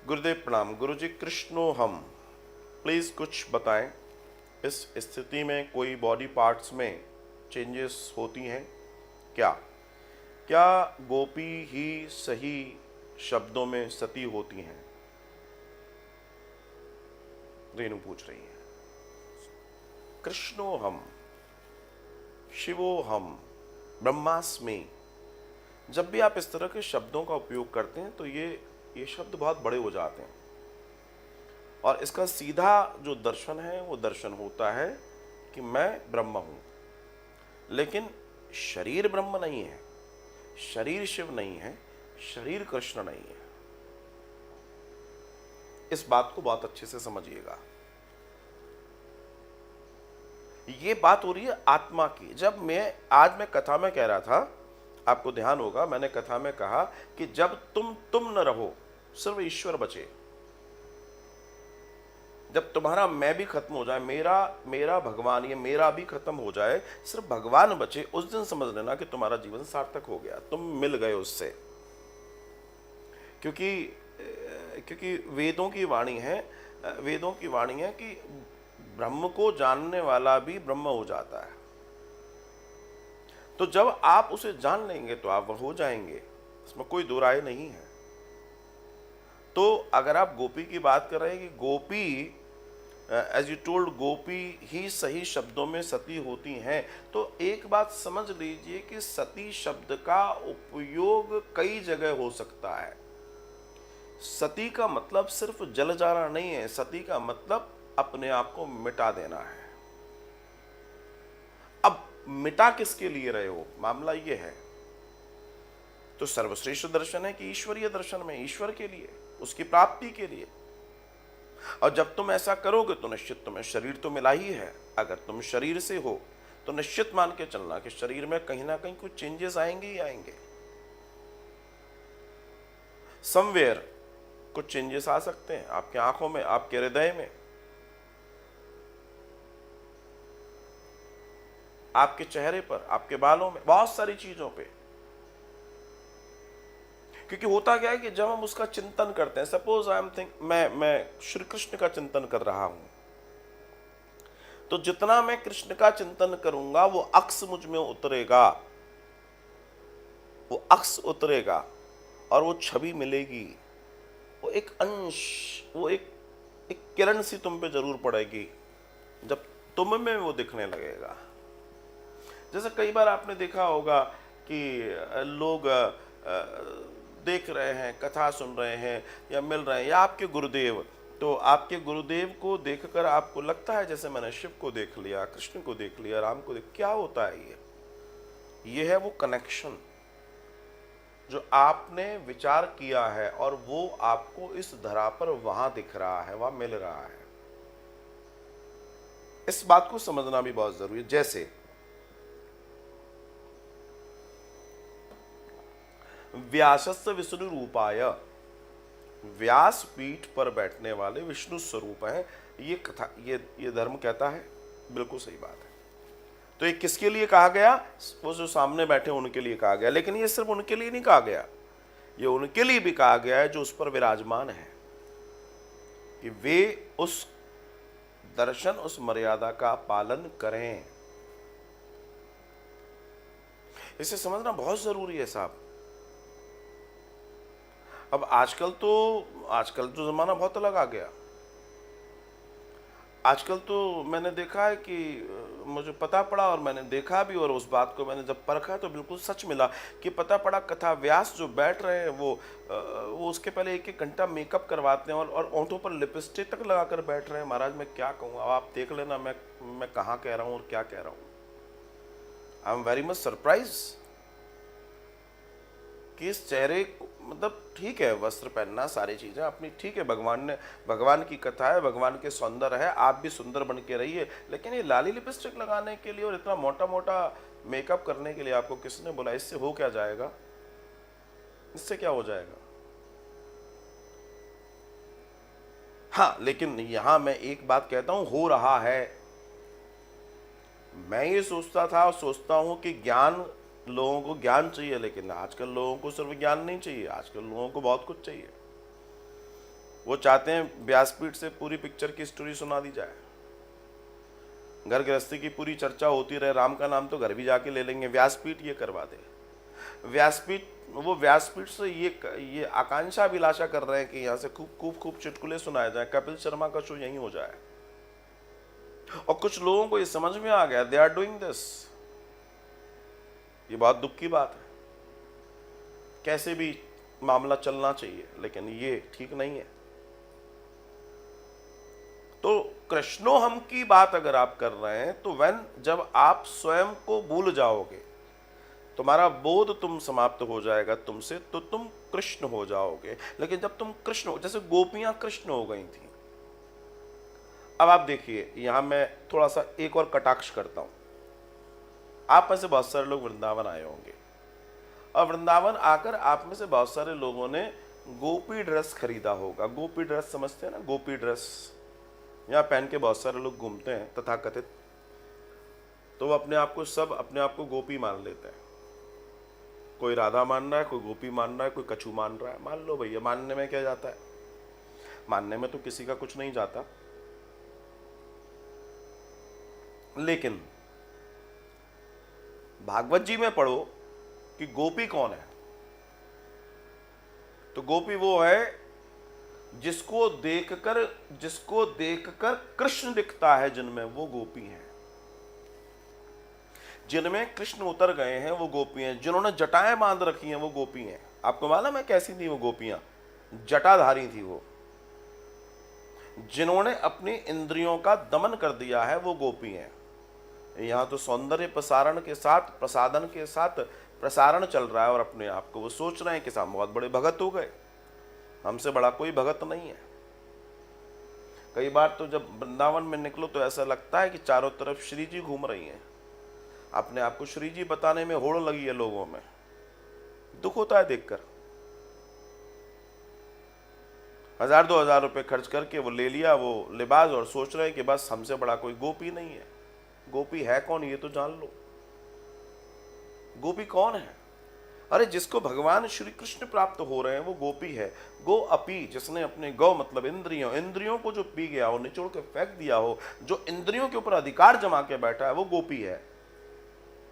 गुरुदेव प्रणाम। गुरुजी कृष्णो हम, प्लीज़ कुछ बताएं। इस स्थिति में कोई बॉडी पार्ट्स में चेंजेस होती हैं क्या? क्या गोपी ही सही शब्दों में सती होती हैं? रेणु पूछ रही है। कृष्णो हम, शिवो हम, ब्रह्मास्मि। जब भी आप इस तरह के शब्दों का उपयोग करते हैं तो ये शब्द बहुत बड़े हो जाते हैं और इसका सीधा जो दर्शन है वो दर्शन होता है कि मैं ब्रह्म हूं, लेकिन शरीर ब्रह्म नहीं है, शरीर शिव नहीं है, शरीर कृष्ण नहीं है। इस बात को बहुत अच्छे से समझिएगा। ये बात हो रही है आत्मा की। जब आज मैं कथा में कह रहा था, आपको ध्यान होगा, मैंने कथा में कहा कि जब तुम न रहो, सिर्फ ईश्वर बचे। जब तुम्हारा मैं भी खत्म हो जाए, मेरा भगवान, ये मेरा भी खत्म हो जाए, सिर्फ भगवान बचे, उस दिन समझ लेना कि तुम्हारा जीवन सार्थक हो गया, तुम मिल गए उससे। क्योंकि वेदों की वाणी है कि ब्रह्म को जानने वाला भी ब्रह्म हो जाता है। तो जब आप उसे जान लेंगे तो आप वह हो जाएंगे, इसमें कोई दो राय नहीं है। तो अगर आप गोपी की बात कर रहे हैं कि गोपी, एज यू टोल्ड, गोपी ही सही शब्दों में सती होती हैं, तो एक बात समझ लीजिए कि सती शब्द का उपयोग कई जगह हो सकता है। सती का मतलब सिर्फ जल जाना नहीं है, सती का मतलब अपने आप को मिटा देना है। अब मिटा किसके लिए रहे हो, मामला यह है। तो सर्वश्रेष्ठ दर्शन है कि ईश्वरीय दर्शन में, ईश्वर के लिए, उसकी प्राप्ति के लिए। और जब तुम ऐसा करोगे तो निश्चित तुम्हें शरीर तो मिला ही है। अगर तुम शरीर से हो तो निश्चित मान के चलना कि शरीर में कहीं ना कहीं कुछ चेंजेस आएंगे ही आएंगे। समवेयर कुछ चेंजेस आ सकते हैं, आपकी आंखों में, आपके हृदय में, आपके चेहरे पर, आपके बालों में, बहुत सारी चीजों पे। क्योंकि होता क्या है कि जब हम उसका चिंतन करते हैं, सपोज आई एम मैं श्री कृष्ण का चिंतन कर रहा हूं, तो जितना मैं कृष्ण का चिंतन करूंगा वो अक्स मुझ में उतरेगा, वो अक्स उतरेगा और वो छवि मिलेगी, वो एक अंश, वो एक किरण सी तुम पे जरूर पड़ेगी जब तुम में वो दिखने लगेगा। जैसे कई बार आपने देखा होगा कि लोग देख रहे हैं, कथा सुन रहे हैं या मिल रहे हैं, या आपके गुरुदेव, तो आपके गुरुदेव को देखकर आपको लगता है जैसे मैंने शिव को देख लिया, कृष्ण को देख लिया, राम को देख। क्या होता है ये है वो कनेक्शन जो आपने विचार किया है और वो आपको इस धरा पर वहां दिख रहा है, वहां मिल रहा है। इस बात को समझना भी बहुत जरूरी है। जैसे व्यासस्य विष्णु रूपाय, व्यास पीठ पर बैठने वाले विष्णु स्वरूप हैं, ये कथा, ये धर्म कहता है। बिल्कुल सही बात है। तो ये किसके लिए कहा गया? वो जो सामने बैठे उनके लिए कहा गया, लेकिन ये सिर्फ उनके लिए नहीं कहा गया, ये उनके लिए भी कहा गया है जो उस पर विराजमान है, कि वे उस दर्शन, उस मर्यादा का पालन करें। इसे समझना बहुत जरूरी है साहब। अब आजकल तो जमाना बहुत अलग आ गया। आजकल तो मैंने देखा है कि मुझे पता पड़ा, और मैंने देखा भी, और उस बात को मैंने जब परखा तो बिल्कुल सच मिला कि पता पड़ा कथा व्यास जो बैठ रहे हैं वो उसके पहले एक एक घंटा मेकअप करवाते हैं और ओंठों पर लिपस्टिक तक लगाकर बैठ रहे हैं। महाराज मैं क्या कहूँ, अब आप देख लेना मैं कहाँ कह रहा हूँ और क्या कह रहा हूँ। I am very much surprise कि इस चेहरे को, मतलब ठीक है वस्त्र पहनना, सारी चीजें अपनी ठीक है, भगवान की कथा है, भगवान के सौंदर्य है, आप भी सुंदर बन के रहिए, लेकिन ये लाली लिपस्टिक लगाने के लिए और इतना मोटा मोटा मेकअप करने के लिए आपको किसने बोला? इससे हो क्या जाएगा? इससे क्या हो जाएगा? हाँ, लेकिन यहां मैं एक बात कहता हूं, हो रहा है। मैं ये सोचता था और सोचता हूं कि ज्ञान, लोगों को ज्ञान चाहिए, लेकिन आजकल लोगों को सिर्फ ज्ञान नहीं चाहिए, आजकल लोगों को बहुत कुछ चाहिए। वो चाहते हैं व्यासपीठ से पूरी पिक्चर की स्टोरी सुना दी जाए, घर गृहस्थी की पूरी चर्चा होती रहे, राम का नाम तो घर भी जाके ले लेंगे, व्यासपीठ ये करवा दे। वो व्यासपीठ से ये आकांक्षा अभिलाषा कर रहे हैं कि यहाँ से खूब खूब खूब चुटकुले सुनाए जाए, कपिल शर्मा का शो यही हो जाए। और कुछ लोगों को ये समझ में आ गया, दे आर डूइंग दिस। ये बहुत दुख की बात है। कैसे भी मामला चलना चाहिए, लेकिन ये ठीक नहीं है। तो कृष्णो हम की बात अगर आप कर रहे हैं, तो जब आप स्वयं को भूल जाओगे, तुम्हारा बोध तुम समाप्त हो जाएगा तुमसे, तो तुम कृष्ण हो जाओगे। लेकिन जब तुम कृष्ण हो, जैसे गोपियां कृष्ण हो गई थी। अब आप देखिए, यहां मैं थोड़ा सा एक और कटाक्ष करता हूं। आप में से बहुत सारे लोग वृंदावन आए होंगे, और वृंदावन आकर आप में से बहुत सारे लोगों ने गोपी ड्रेस खरीदा होगा। गोपी ड्रेस समझते हैं ना, गोपी ड्रेस यहाँ पहन के बहुत सारे लोग घूमते हैं तथाकथित। तो वो अपने आप को गोपी मान लेते हैं। कोई राधा मान रहा है, कोई गोपी मान रहा है, कोई कछु मान रहा है। मान लो भैया, मानने में क्या जाता है, मानने में तो किसी का कुछ नहीं जाता। लेकिन भागवत जी में पढ़ो कि गोपी कौन है, तो गोपी वो है जिसको देखकर कृष्ण दिखता है, जिनमें वो गोपी है। जिनमें कृष्ण उतर गए हैं वो गोपी हैं। जिन्होंने जटाएं बांध रखी हैं वो गोपी हैं। आपको मालूम है कैसी थी वो गोपियां? जटाधारी थी वो। जिन्होंने अपनी इंद्रियों का दमन कर दिया है वो गोपी हैं। यहां तो सौंदर्य प्रसारण के साथ, प्रसादन के साथ प्रसारण चल रहा है, और अपने आप को वो सोच रहे हैं कि साहब बहुत बड़े भगत हो गए, हमसे बड़ा कोई भगत नहीं है। कई बार तो जब वृंदावन में निकलो तो ऐसा लगता है कि चारों तरफ श्री जी घूम रही हैं। अपने आप को श्री जी बताने में होड़ लगी है लोगों में। दुख होता है देखकर। 1000-2000 रुपए खर्च करके वो ले लिया वो लिबास, और सोच रहे हैं कि बस हमसे बड़ा कोई गोपी नहीं है। गोपी है कौन ये तो जान लो। गोपी कौन है? अरे जिसको भगवान श्री कृष्ण प्राप्त हो रहे हैं वो गोपी है। गो अपी, जिसने अपने गौ मतलब इंद्रियों को जो पी गया हो, निचोड़ के फेंक दिया हो, जो इंद्रियों के ऊपर अधिकार जमा के बैठा है, वो गोपी है।